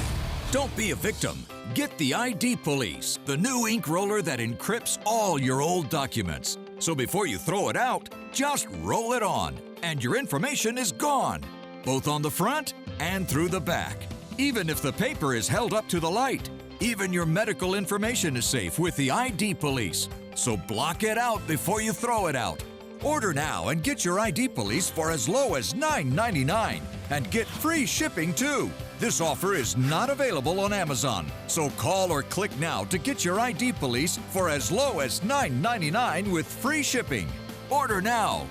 Don't be a victim. Get the ID Police, the new ink roller that encrypts all your old documents. So before you throw it out, just roll it on, and your information is gone, both on the front and through the back. Even if the paper is held up to the light, even your medical information is safe with the ID Police. So block it out before you throw it out. Order now and get your ID Police for as low as $9.99 and get free shipping too. This offer is not available on Amazon, so call or click now to get your ID Police for as low as $9.99 with free shipping. Order now.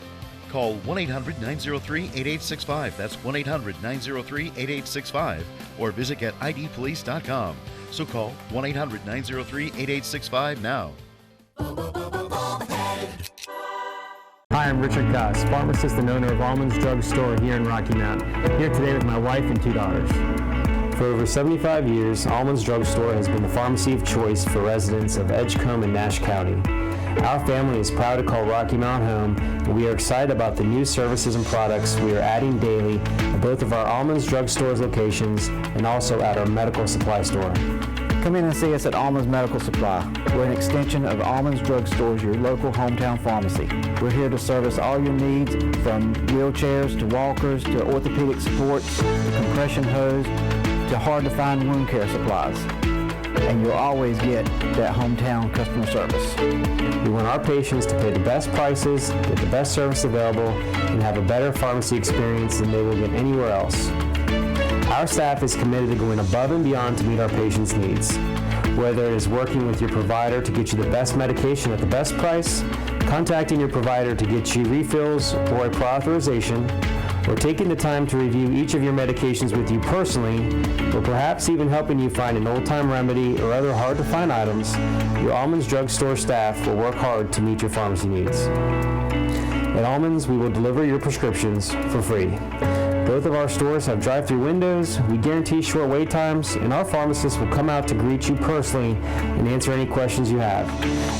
Call 1-800-903-8865. That's 1-800-903-8865. Or visit getidpolice.com. So call 1-800-903-8865 now. Hi, I'm Richard Goss, pharmacist and owner of Almonds Drug Store here in Rocky Mount. Here today with my wife and 2 daughters. For over 75 years, Almonds Drug Store has been the pharmacy of choice for residents of Edgecombe and Nash County. Our family is proud to call Rocky Mount home, and we are excited about the new services and products we are adding daily at both of our Almonds Drug Store's locations and also at our medical supply store. Come in and see us at Almonds Medical Supply. We're an extension of Almonds Drug Stores, your local hometown pharmacy. We're here to service all your needs, from wheelchairs to walkers to orthopedic supports to compression hose to hard-to-find wound care supplies. And you'll always get that hometown customer service. We want our patients to pay the best prices, get the best service available, and have a better pharmacy experience than they will get anywhere else. Our staff is committed to going above and beyond to meet our patients' needs. Whether it is working with your provider to get you the best medication at the best price, contacting your provider to get you refills or a prior authorization, or taking the time to review each of your medications with you personally, or perhaps even helping you find an old-time remedy or other hard-to-find items, your Almonds Drug Store staff will work hard to meet your pharmacy needs. At Almonds, we will deliver your prescriptions for free. Both of our stores have drive-through windows, we guarantee short wait times, and our pharmacists will come out to greet you personally and answer any questions you have.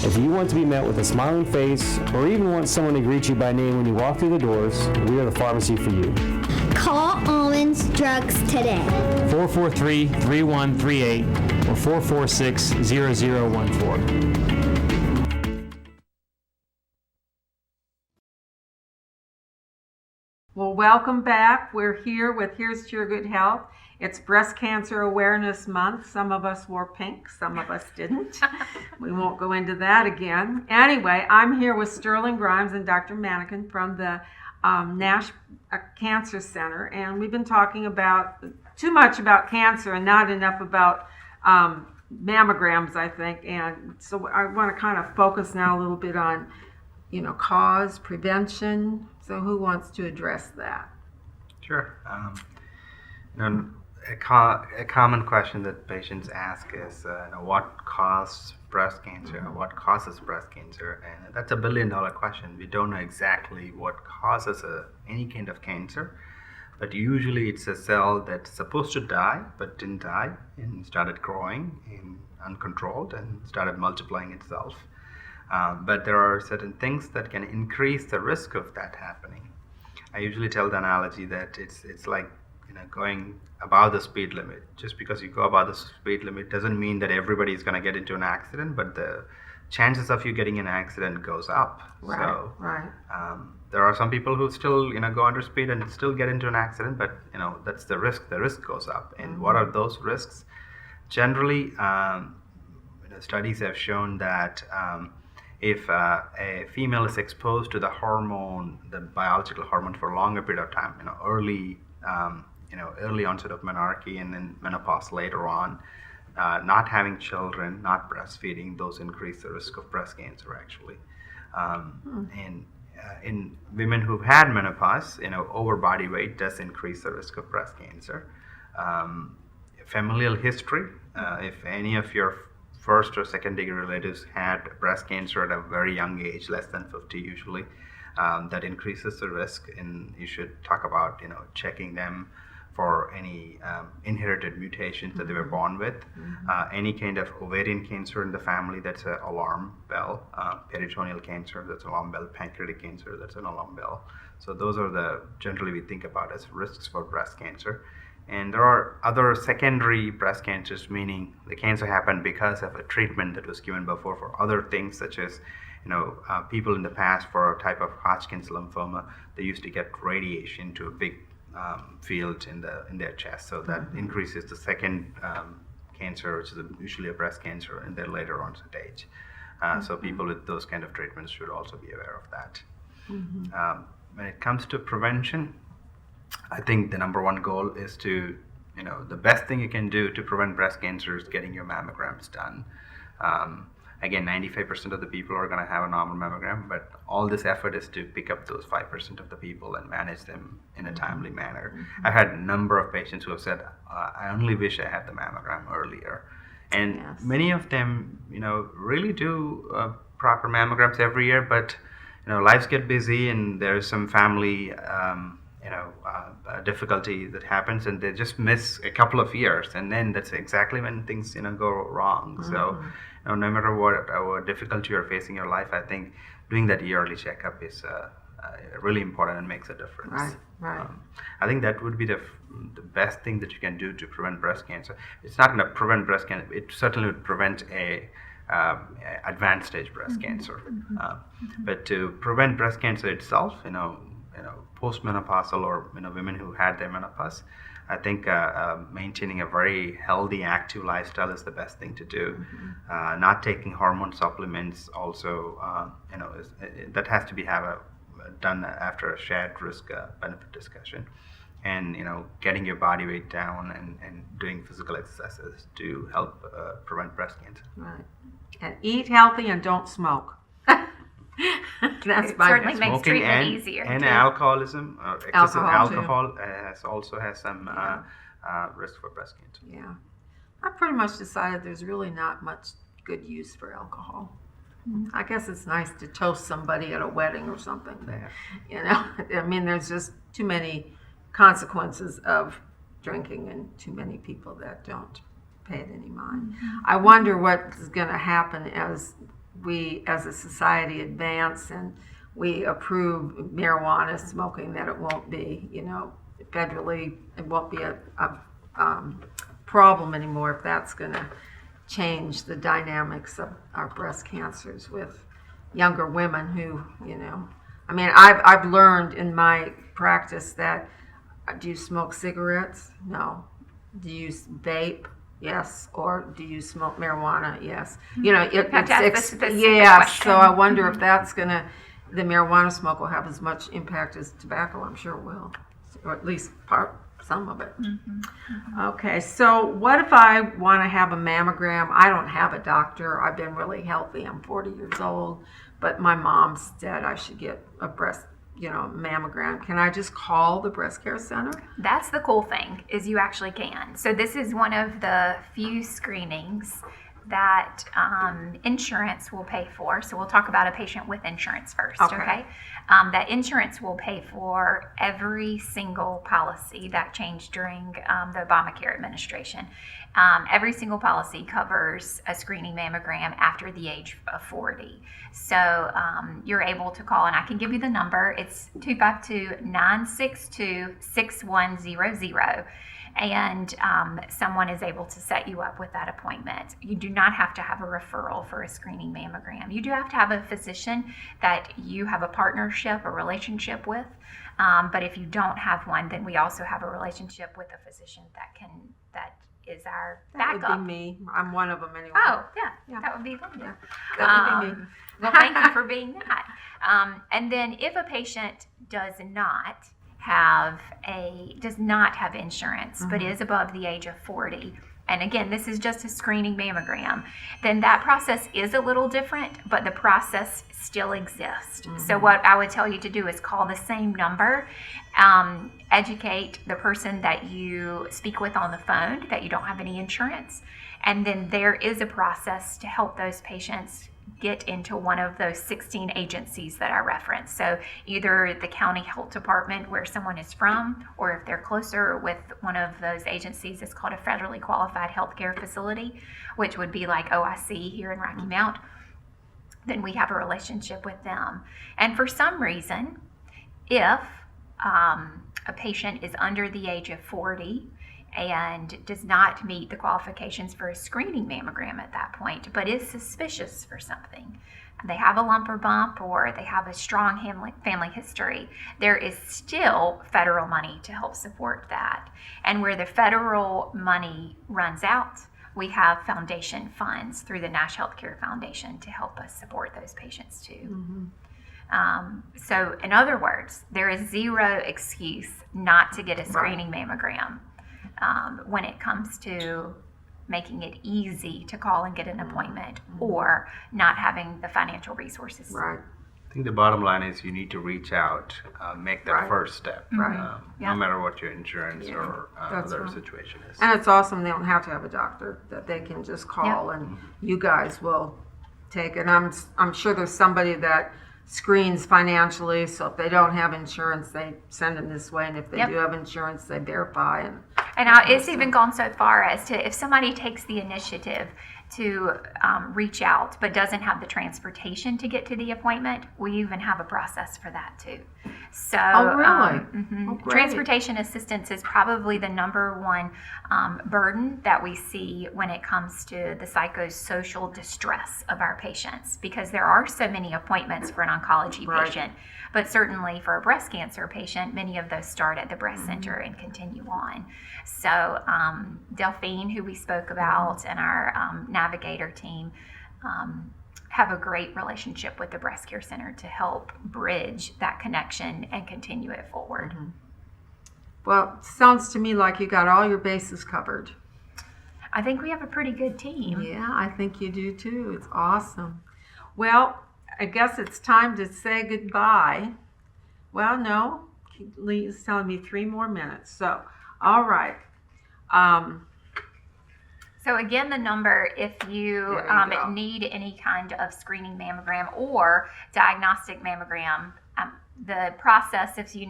If you want to be met with a smiling face, or even want someone to greet you by name when you walk through the doors, we are the pharmacy for you. Call Almonds Drugs today. 443-3138 or 446-0014. Well, welcome back. We're here with Here's to Your Good Health. It's Breast Cancer Awareness Month. Some of us wore pink, some of us didn't. We won't go into that again. Anyway, I'm here with Sterling Grimes and Dr. Manikin from the Nash Cancer Center, and we've been talking about too much about cancer and not enough about mammograms, I think. And so I want to kind of focus now a little bit on, cause, prevention. So who wants to address that? Sure. A common question that patients ask is, what causes breast cancer? What causes breast cancer? And that's a $1 billion question. We don't know exactly what causes any kind of cancer, but usually it's a cell that's supposed to die but didn't die and started growing and uncontrolled and started multiplying itself. But there are certain things that can increase the risk of that happening. I usually tell the analogy that it's like going above the speed limit. Just because you go above the speed limit doesn't mean that everybody is going to get into an accident, but the chances of you getting in an accident goes up. Right, So right. there are some people who still, go under speed and still get into an accident, but that's the risk. The risk goes up. And what are those risks? Generally, studies have shown that if a female is exposed to the hormone, the biological hormone, for a longer period of time, early onset of menarche and then menopause later on, not having children, not breastfeeding, those increase the risk of breast cancer actually. And in women who've had menopause, over body weight does increase the risk of breast cancer. Familial history, if any of your first or second degree relatives had breast cancer at a very young age, less than 50 usually, that increases the risk, and you should talk about checking them for any inherited mutations that they were born with. Any kind of ovarian cancer in the family, that's an alarm bell. Peritoneal cancer, that's an alarm bell. Pancreatic cancer, that's an alarm bell. So those are generally we think about as risks for breast cancer. And there are other secondary breast cancers, meaning the cancer happened because of a treatment that was given before for other things, such as people in the past for a type of Hodgkin's lymphoma, they used to get radiation to a big field in their chest, so that increases the second cancer, which is usually a breast cancer in their later onset age. So people with those kind of treatments should also be aware of that. When it comes to prevention, I think the number one goal is to, the best thing you can do to prevent breast cancer is getting your mammograms done. Again, 95% of the people are going to have a normal mammogram, but all this effort is to pick up those 5% of the people and manage them in a timely manner. I've had a number of patients who have said, I only wish I had the mammogram earlier. And many of them, really do proper mammograms every year, but, lives get busy and there's some family difficulty that happens, and they just miss a couple of years, and then that's exactly when things go wrong. So no matter what difficulty you're facing in your life, I think doing that yearly checkup is really important and makes a difference. Right. I think that would be the best thing that you can do to prevent breast cancer. It's not going to prevent breast cancer. It certainly would prevent a advanced stage breast cancer. But to prevent breast cancer itself, postmenopausal or women who had their menopause, I think maintaining a very healthy, active lifestyle is the best thing to do. Not taking hormone supplements also, that has to be done after a shared risk benefit discussion. And getting your body weight down and doing physical exercises to help prevent breast cancer. Right. And eat healthy and don't smoke. That's It my certainly makes Smoking treatment easier. and too. alcoholism, excessive Alcohol, too. also has some risk for breast cancer. Yeah. I pretty much decided there's really not much good use for alcohol. I guess it's nice to toast somebody at a wedding or something, but, I mean, there's just too many consequences of drinking and too many people that don't pay it any mind. I wonder what's going to happen as we as a society advance and we approve marijuana smoking, that it won't be, federally, it won't be a problem anymore, if that's going to change the dynamics of our breast cancers with younger women who, I mean, I've learned in my practice that, do you smoke cigarettes? No. Do you vape? Yes. Or do you smoke marijuana? Yes. So I wonder if that's the marijuana smoke will have as much impact as tobacco. I'm sure it will, or at least some of it. Okay, so what if I want to have a mammogram? I don't have a doctor. I've been really healthy. I'm 40 years old, but my mom said I should get a breast mammogram. Can I just call the breast care center? That's the cool thing, is you actually can. So this is one of the few screenings that insurance will pay for. So we'll talk about a patient with insurance first, okay? That insurance will pay for every single policy that changed during the Obamacare administration. Every single policy covers a screening mammogram after the age of 40. So you're able to call, and I can give you the number. It's 252-962-6100. and someone is able to set you up with that appointment. You do not have to have a referral for a screening mammogram. You do have to have a physician that you have a partnership, a relationship with. But if you don't have one, then we also have a relationship with a physician that is our backup. That would be me. I'm one of them anyway. Oh, yeah. That would be Linda. That would be me. Well, thank you for being that. And then if a patient does not have insurance, but is above the age of 40, and again, this is just a screening mammogram, then that process is a little different, but the process still exists. So what I would tell you to do is call the same number, educate the person that you speak with on the phone that you don't have any insurance, and then there is a process to help those patients get into one of those 16 agencies that I referenced. So either the county health department where someone is from, or if they're closer with one of those agencies, it's called a federally qualified healthcare facility, which would be like OIC here in Rocky Mount. Then we have a relationship with them. And for some reason, if a patient is under the age of 40 and does not meet the qualifications for a screening mammogram at that point, but is suspicious for something, they have a lump or bump, or they have a strong family history, there is still federal money to help support that. And where the federal money runs out, we have foundation funds through the Nash Healthcare Foundation to help us support those patients too. So in other words, there is zero excuse not to get a screening mammogram when it comes to making it easy to call and get an appointment, or not having the financial resources. Right. I think the bottom line is you need to reach out, make that first step, Right. no matter what your insurance or That's other right. situation is. And it's awesome they don't have to have a doctor, that they can just call and you guys will take it. I'm sure there's somebody that screens financially, so if they don't have insurance, they send them this way, and if they do have insurance, they verify. And it's even gone so far as to, if somebody takes the initiative to reach out but doesn't have the transportation to get to the appointment, we even have a process for that too. So transportation assistance is probably the number one burden that we see when it comes to the psychosocial distress of our patients, because there are so many appointments for an oncology patient, but certainly for a breast cancer patient, many of those start at the breast center and continue on. So Delphine, who we spoke about, and our navigator team have a great relationship with the breast care center to help bridge that connection and continue it forward. Well, sounds to me like you got all your bases covered. I think we have a pretty good team. Yeah, I think you do too. It's awesome. Well, I guess it's time to say goodbye. Well, no, Lee's telling me 3 more minutes. So, all right. So again, the number, if you need any kind of screening mammogram or diagnostic mammogram, the process, if you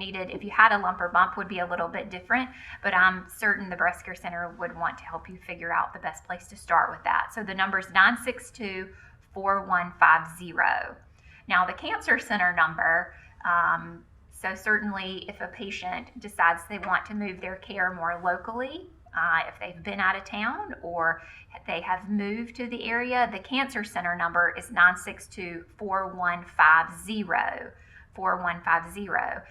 had a lump or bump, would be a little bit different, but I'm certain the Breast Care Center would want to help you figure out the best place to start with that. So the number is 962-4150. Now the Cancer Center number, so certainly if a patient decides they want to move their care more locally, if they've been out of town or they have moved to the area, the Cancer Center number is 962-4150.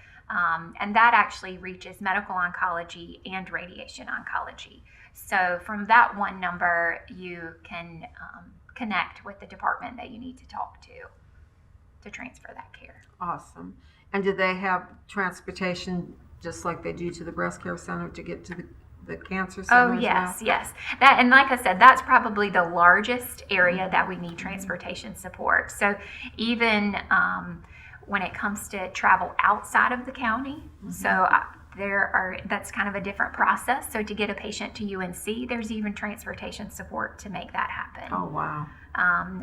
And that actually reaches medical oncology and radiation oncology. So from that one number, you can connect with the department that you need to talk to transfer that care. Awesome. And do they have transportation just like they do to the Breast Care Center to get to the Cancer Center? Oh, yes, yes. That, and like I said, that's probably the largest area that we need transportation support. So even when it comes to travel outside of the county, that's kind of a different process. So to get a patient to UNC, there's even transportation support to make that happen. Oh, wow.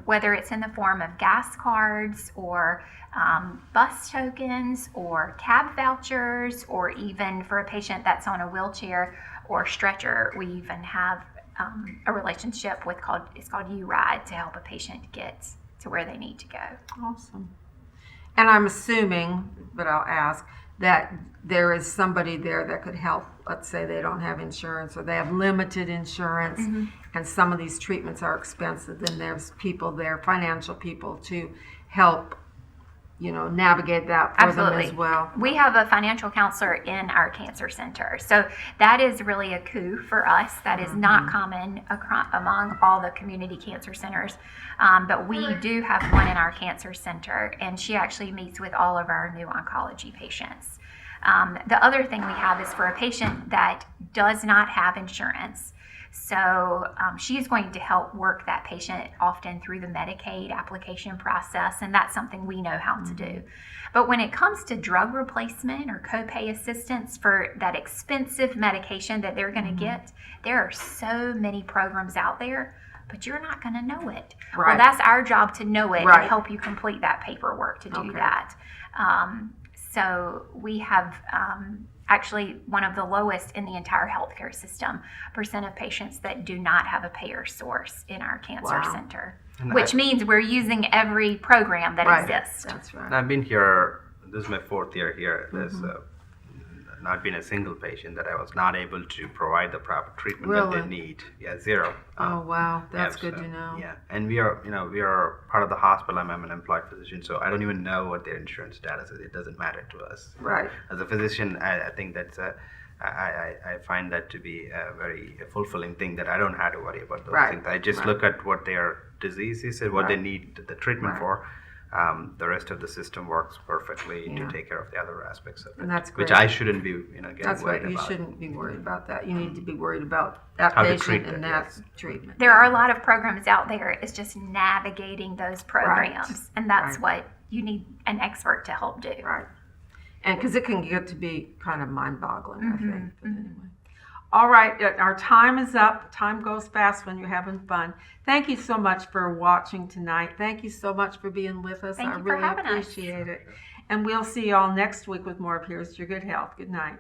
Whether it's in the form of gas cards or bus tokens or cab vouchers, or even for a patient that's on a wheelchair or stretcher, we even have a relationship with it's called U-Ride to help a patient get to where they need to go. Awesome. And I'm assuming, but I'll ask, that there is somebody there that could help. Let's say they don't have insurance or they have limited insurance, and some of these treatments are expensive, then there's people there, financial people, to help, navigate that for them as well. We have a financial counselor in our cancer center. So that is really a coup for us. That is not common among all the community cancer centers. But we do have one in our cancer center, and she actually meets with all of our new oncology patients. The other thing we have is for a patient that does not have insurance. So she's going to help work that patient often through the Medicaid application process, and that's something we know how to do. But when it comes to drug replacement or copay assistance for that expensive medication that they're going to get, there are so many programs out there, but you're not going to know it. Right. Well, that's our job to know it Right. and help you complete that paperwork to do that. So we have actually one of the lowest in the entire healthcare system percent of patients that do not have a payer source in our cancer center, which means we're using every program that exists. That's right. And I've been here, this is my 4th year here. There's not been a single patient that I was not able to provide the proper treatment that they need. Yeah, 0. Oh, wow. That's Yeah, good so, to know. Yeah, and we are part of the hospital. I'm an employed physician, so I don't even know what their insurance status is. It doesn't matter to us. Right. As a physician, I think that's I find that to be a very fulfilling thing that I don't have to worry about those things. I just look at what their disease is and what they need the treatment for. The rest of the system works perfectly to take care of the other aspects of it, And that's great. which I shouldn't be, getting That's worried right. You about. shouldn't be worried about that. You need to be worried about that How to patient treat and it, that yes. treatment. There are a lot of programs out there. It's just navigating those programs, and that's what you need an expert to help do. Right. And because it can get to be kind of mind-boggling, I think. But anyway. All right, our time is up. Time goes fast when you're having fun. Thank you so much for watching tonight. Thank you so much for being with us. Thank I you for really having us. appreciate it. And we'll see you all next week with more of Here's to Your Good Health. Good night.